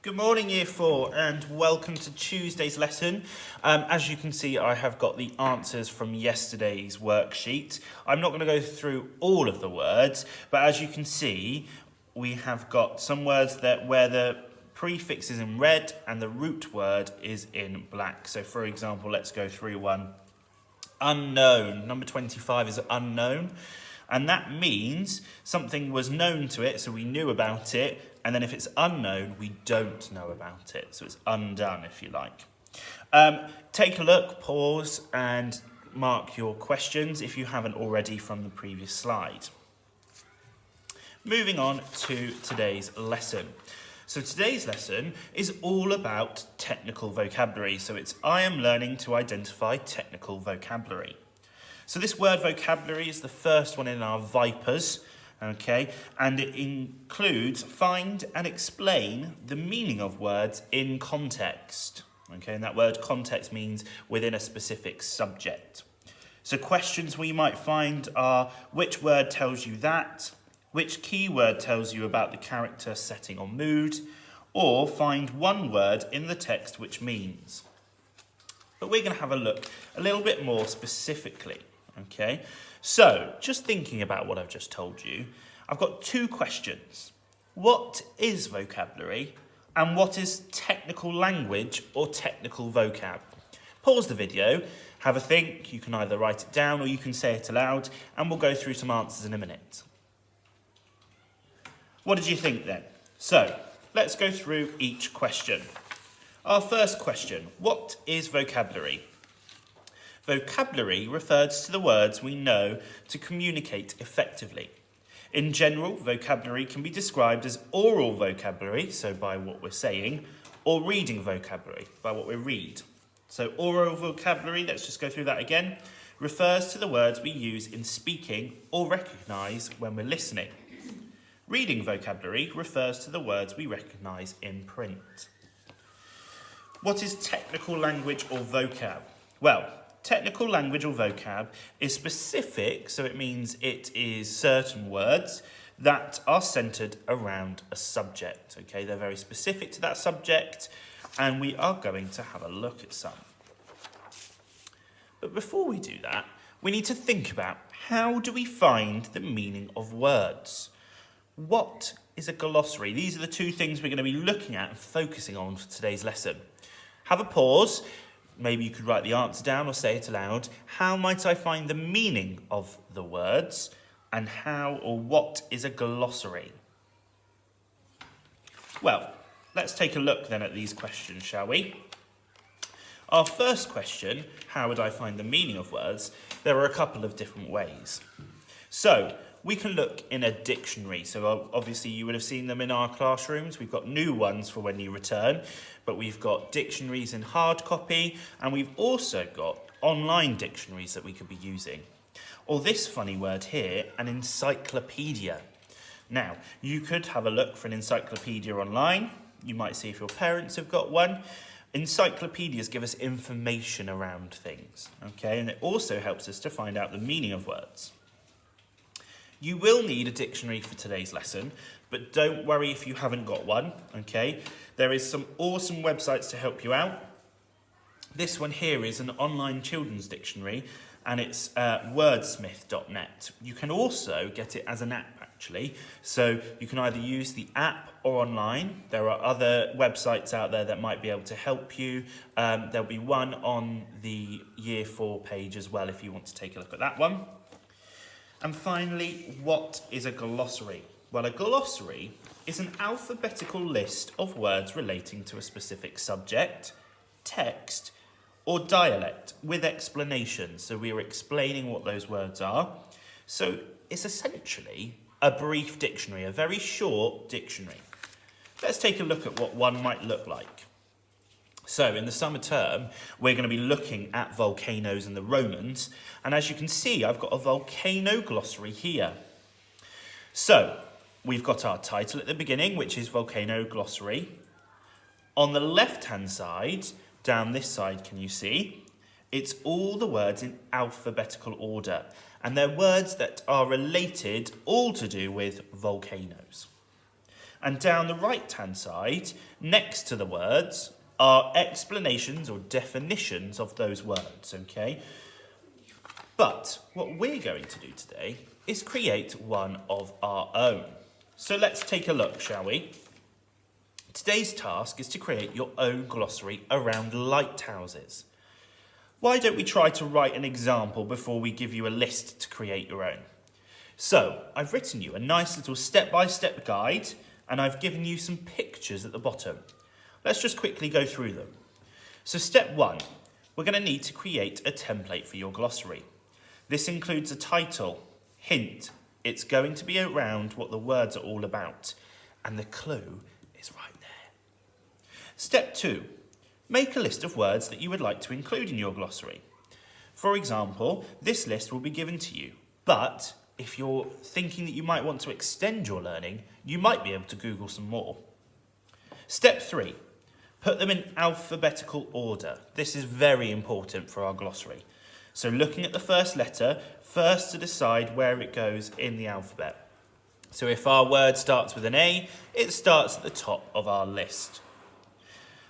Good morning, Year 4, and welcome to Tuesday's lesson. As you can see, I have got the answers from yesterday's worksheet. I'm not going to go through all of the words, but as you can see, we have got some words where the prefix is in red and the root word is in black. So, for example, let's go through one. Unknown. Number 25 is unknown. And that means something was known to it, so we knew about it. And then if it's unknown, we don't know about it. So it's undone, if you like. Take a look, pause, and mark your questions if you haven't already from the previous slide. Moving on to today's lesson. So today's lesson is all about technical vocabulary. So it's I am learning to identify technical vocabulary. So this word vocabulary is the first one in our Vipers. Okay, and it includes find and explain the meaning of words in context. Okay, and that word context means within a specific subject. So questions we might find are which word tells you that, which keyword tells you about the character, setting or mood, or find one word in the text which means. But we're going to have a look a little bit more specifically. Okay, so just thinking about what I've just told you, I've got two questions. What is vocabulary and what is technical language or technical vocab? Pause the video, have a think, you can either write it down or you can say it aloud and we'll go through some answers in a minute. What did you think then? So, let's go through each question. Our first question, what is vocabulary? Vocabulary refers to the words we know to communicate effectively. In general, vocabulary can be described as oral vocabulary, so by what we're saying, or reading vocabulary, by what we read. So oral vocabulary, let's just go through that again, refers to the words we use in speaking or recognise when we're listening. Reading vocabulary refers to the words we recognise in print. What is technical language or vocab? Well, technical language or vocab is specific, so it means it is certain words that are centred around a subject. Okay, they're very specific to that subject, and we are going to have a look at some. But before we do that, we need to think about how do we find the meaning of words? What is a glossary? These are the two things we're going to be looking at and focusing on for today's lesson. Have a pause. Maybe you could write the answer down or say it aloud. How might I find the meaning of the words? And how or what is a glossary? Well, let's take a look then at these questions, shall we? Our first question, how would I find the meaning of words? There are a couple of different ways. So, we can look in a dictionary. So obviously you would have seen them in our classrooms. We've got new ones for when you return, but we've got dictionaries in hard copy, and we've also got online dictionaries that we could be using. Or this funny word here, an encyclopedia. Now, you could have a look for an encyclopedia online. You might see if your parents have got one. Encyclopedias give us information around things, okay? And it also helps us to find out the meaning of words. You will need a dictionary for today's lesson, but don't worry if you haven't got one, okay? There is some awesome websites to help you out. This one here is an online children's dictionary, and it's wordsmith.net. You can also get it as an app, actually. So you can either use the app or online. There are other websites out there that might be able to help you. There'll be one on the Year 4 page as well if you want to take a look at that one. And finally, what is a glossary? Well, a glossary is an alphabetical list of words relating to a specific subject, text, or dialect with explanations. So we are explaining what those words are. So it's essentially a brief dictionary, a very short dictionary. Let's take a look at what one might look like. So in the summer term, we're going to be looking at volcanoes and the Romans. And as you can see, I've got a volcano glossary here. So we've got our title at the beginning, which is Volcano Glossary. On the left-hand side, down this side, can you see? It's all the words in alphabetical order. And they're words that are related, all to do with volcanoes. And down the right-hand side, next to the words, are explanations or definitions of those words, okay? But what we're going to do today is create one of our own. So let's take a look, shall we? Today's task is to create your own glossary around lighthouses. Why don't we try to write an example before we give you a list to create your own? So, I've written you a nice little step-by-step guide, and I've given you some pictures at the bottom. Let's just quickly go through them. So step 1, we're going to need to create a template for your glossary. This includes a title, hint, it's going to be around what the words are all about, and the clue is right there. Step 2, make a list of words that you would like to include in your glossary. For example, this list will be given to you, but if you're thinking that you might want to extend your learning, you might be able to Google some more. Step 3, put them in alphabetical order. This is very important for our glossary. So looking at the first letter, first to decide where it goes in the alphabet. So if our word starts with an A, it starts at the top of our list.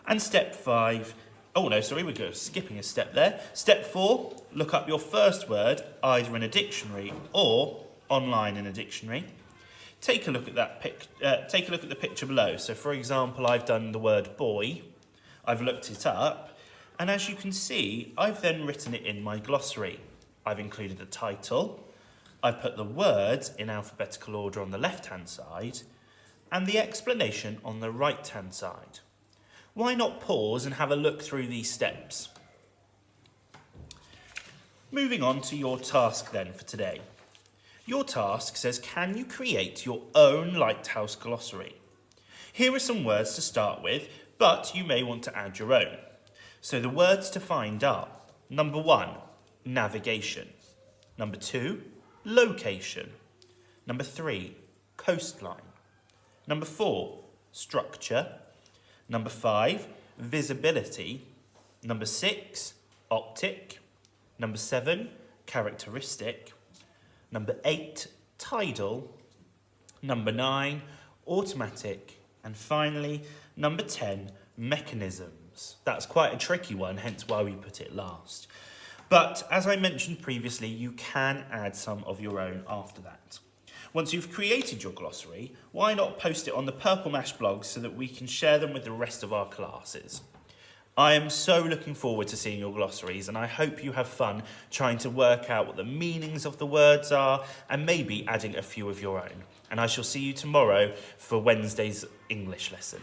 And step 5, we're skipping a step there. Step 4, look up your first word either in a dictionary or online in a dictionary. Take a look at the picture below. So for example, I've done the word boy, I've looked it up, and as you can see, I've then written it in my glossary. I've included the title, I've put the words in alphabetical order on the left-hand side, and the explanation on the right-hand side. Why not pause and have a look through these steps? Moving on to your task then for today. Your task says, can you create your own lighthouse glossary? Here are some words to start with, but you may want to add your own. So the words to find are, number 1, navigation. Number 2, location. Number 3, coastline. Number 4, structure. Number 5, visibility. Number 6, optic. Number 7, characteristic. Number 8, tidal. Number 9, automatic. And finally, number 10, mechanisms. That's quite a tricky one, hence why we put it last. But as I mentioned previously, you can add some of your own after that. Once you've created your glossary, why not post it on the Purple Mash blog so that we can share them with the rest of our classes? I am so looking forward to seeing your glossaries, and I hope you have fun trying to work out what the meanings of the words are and maybe adding a few of your own. And I shall see you tomorrow for Wednesday's English lesson.